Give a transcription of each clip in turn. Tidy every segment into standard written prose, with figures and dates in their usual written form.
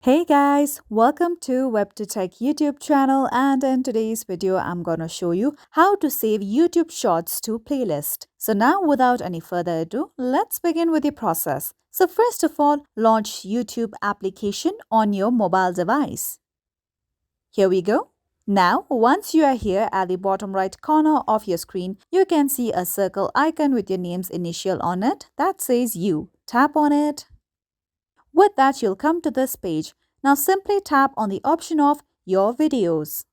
Hey guys, welcome to WebToTech YouTube channel, and in today's video I'm gonna show you how to save YouTube Shorts to playlist. So now without any further ado, let's begin with the process. So first of all, launch YouTube application on your mobile device. Here we go. Now, once you are here at the bottom right corner of your screen, you can see a circle icon with your name's initial on it that says You. Tap on it. With that, you'll come to this page. Now simply tap on the option of Your Videos.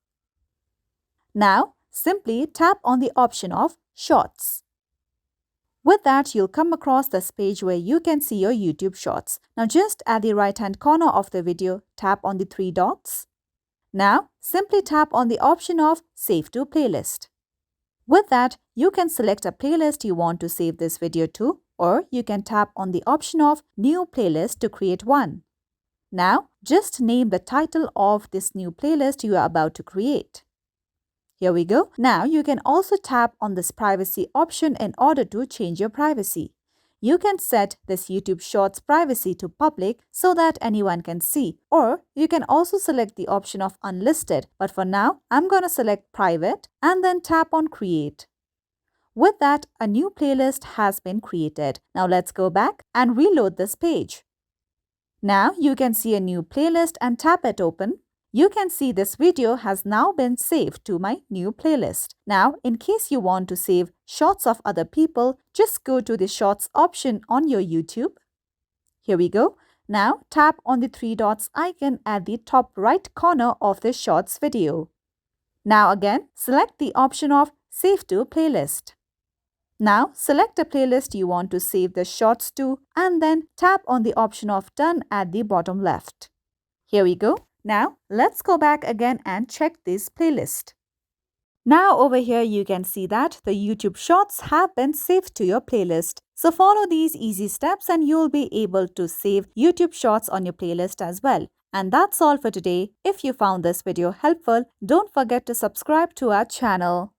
Now, simply tap on the option of Shorts. With that, you'll come across this page where you can see your YouTube Shorts. Now just at the right-hand corner of the video, tap on the three dots. Now, simply tap on the option of Save to Playlist. With that, you can select a playlist you want to save this video to, or you can tap on the option of New Playlist to create one. Now, just name the title of this new playlist you are about to create. Here we go. Now, you can also tap on this privacy option in order to change your privacy. You can set this YouTube Shorts privacy to public so that anyone can see, or you can also select the option of unlisted, but for now, I'm going to select private and then tap on create. With that, a new playlist has been created. Now let's go back and reload this page. Now you can see a new playlist and tap it open. You can see this video has now been saved to my new playlist. Now, in case you want to save shots of other people, just go to the Shorts option on your YouTube. Here we go. Now, tap on the three dots icon at the top right corner of the Shorts video. Now again, select the option of Save to Playlist. Now, select a playlist you want to save the Shorts to and then tap on the option of Done at the bottom left. Here we go. Now, let's go back again and check this playlist. Now over here you can see that the YouTube Shorts have been saved to your playlist. So follow these easy steps and you'll be able to save YouTube Shorts on your playlist as well. And that's all for today. If you found this video helpful, don't forget to subscribe to our channel.